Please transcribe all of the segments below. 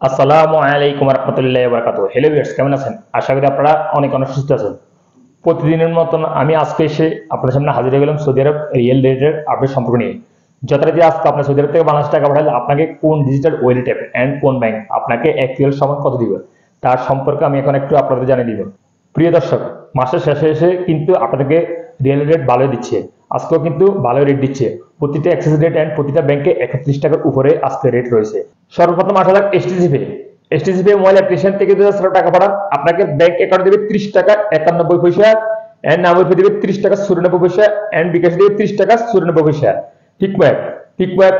আসসালামু আলাইকুম রহমতুল্লাহ বারাকাতুহু। হ্যালো ভিউয়ার্স, কেমন আছেন? আশা করি আপনারা অনেক অনেক সুস্থ আছেন। প্রতিদিনের মতন আমি আজকে এসে আপনার সামনে হাজির হয়ে গেলাম সৌদি আরব রিয়েল রেটের আপডেট সম্পর্ক নিয়ে। যথারীতি আজকে আপনার সৌদি আরব থেকে বাংলাদেশ টাকা পাঠালে আপনাকে কোন ডিজিটাল ওয়ালেট অ্যাপ অ্যান্ড কোন ব্যাংক আপনাকে অ্যাকচুয়াল সময় কত দিবে তার সম্পর্কে আমি এখন একটু আপনাদের জানিয়ে দিব। প্রিয় দর্শক, মাসের শেষে এসে কিন্তু আপনাদেরকে রিয়েল রেট ভালোই দিচ্ছে। আজকেও কিন্তু ভালো রেট দিচ্ছে। প্রতিটা অ্যাক্সেস রেট অ্যান্ড প্রতিটা ব্যাংকে 31 টাকার উপরে আজকে রেট রয়েছে। সর্বপ্রথম আসা যাক এসটিসি। এসটিসি মোবাইল অ্যাপ্লিকেশন থেকে যদি টাকা পাঠান আপনাকে ব্যাংক অ্যাকাউন্ট দেবে 30 টাকা 91 পয়সা, এন্ড নাম্বার ফি দেবে 30 টাকা 94 পয়সা, এন্ড বিকাশ দেবে 30 টাকা 94 পয়সা। ঠিক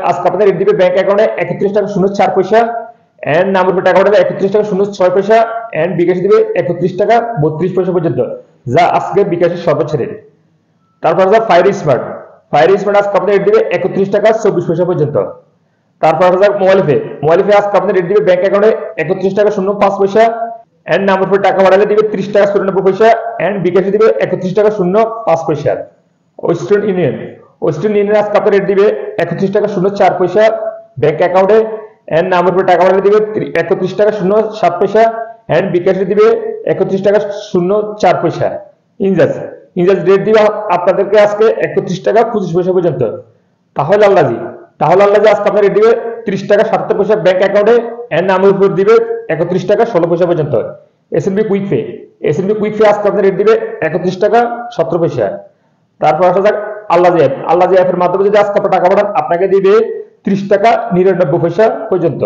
আজকে আপনাদের রেট দিবে ব্যাংক অ্যাকাউন্টে 31 টাকা 04 পয়সা, এন্ড নাম্বার ফি টাকা পাঠাবে 31 টাকা 06 পয়সা, এন্ড বিকাশ দিবে 31 টাকা 32 পয়সা পর্যন্ত, যা আজকে বিকাশের সর্বোচ্চ রেট। তারপর আছে ফায়ার স্মার্ট আজকে আপনাদের রেট দিবে 31 টাকা 24 পয়সা পর্যন্ত। তারপর আসা যাক মোবাইল ফে আজকে আপনাদের রেট দিবে ব্যাংক অ্যাকাউন্টে 31 টাকা 05 পয়সা, এন্ড নাম্বার ফে টাকা বাড়ালে দিবে 30 টাকা 94 পয়সা, এন্ড বিকাশে দিবে 31 টাকা 05 পয়সা। ওয়েস্টার্ন ইউনিয়ন আজকে আপনার রেট দিবে 31 টাকা 04 পয়সা ব্যাংক অ্যাকাউন্টে, এন্ড নাম্বার ফে টাকা বাড়ালে দিবে 31 টাকা 07 পয়সা, এন্ড বিকাশে দিবে 31 টাকা 04 পয়সা। ইনজাস রেট দিবে আপনাদেরকে আজকে 31 টাকা 25 পয়সা পর্যন্ত। তাহলে আল্লাহ আজকে আপনার রেট দিবে 30 টাকা 77 পয়সা ব্যাংক অ্যাকাউন্টে, এন্ড নামের উপর দিবে 31 টাকা 16 পয়সা পর্যন্ত। এসএনবি কুইক পে আজকে আপনার রেট দিবে 31 টাকা 17 পয়সা। তারপর আসা যাক আল্লাহ জি অ্যাপের মাধ্যমে যদি আজকে আপনার টাকা পাঠান আপনাকে দিবে 30 টাকা 99 পয়সা পর্যন্ত।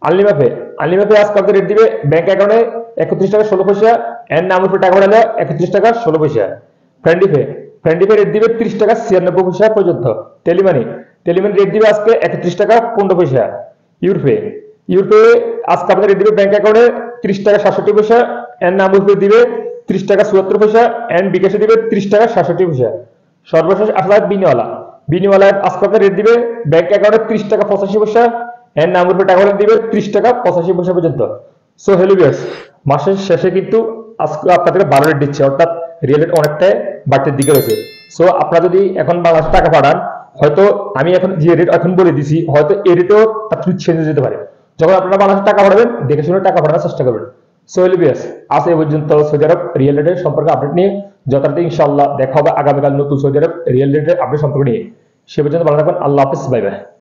আনলিমাপে আজকে আপনার রেট দিবে ব্যাংক অ্যাকাউন্টে 31 টাকা 16 পয়সা, এন্ড নামের উপর টাকা পাঠালে 31 টাকা 16 পয়সা। ফ্রেন্ডিপে রেট দিবে 30 টাকা 96 পয়সা পর্যন্ত। টেলিমানি রেট দিবে আজকে 31 টাকা 15 পয়সা। ইউরোপে আজকে আপনার রেট দিবে ব্যাংক অ্যাকাউন্টে 30 টাকা 67 পয়সা, এন্ড নাম্বার ফি দিবে 30 টাকা 74 পয়সা, এন্ড বিকাশে দিবে 30 টাকা 67 পয়সা। সর্বশেষ আসলে বিনিওয়ালা আজকে আপনার রেট দিবে ব্যাংক অ্যাকাউন্টে 30 টাকা 85 পয়সা, এন্ড নাম্বার ফি টাকা দিবে 30 টাকা 85 পয়সা পর্যন্ত। সো হ্যালো ভিউয়ার্স, মাসের শেষে কিন্তু আজকে আপনাদের 12 রেট দিচ্ছে, অর্থাৎ রিয়েল রেট অনেকটাই বাড়তির দিকে রয়েছে। সো আপনারা যদি এখন বাংলাদেশ টাকা পাঠান, হয়তো আমি এখন যে রেট এখন বলে দিছি হয়তো এই রেটও তাৎক্ষণিক চেঞ্জ হয়ে যেতে পারে। যখন আপনারা বাংলাদেশে টাকা পাঠাবেন দেখে শুনে টাকা পাঠানোর চেষ্টা করবেন। সো এলিবিয়াস আজ এই পর্যন্ত সৌদি আরব রিয়েল রেটের সম্পর্কে আপডেট নিয়ে। যথারীতি ইনশাআল্লাহ দেখা হবে আগামীকাল নতুন সৌদি আরব রিয়েল রেটের আপডেট সম্পর্কে নিয়ে। সে পর্যন্ত ভালো থাকবেন। আল্লাহ হাফেজ, বাই বাই।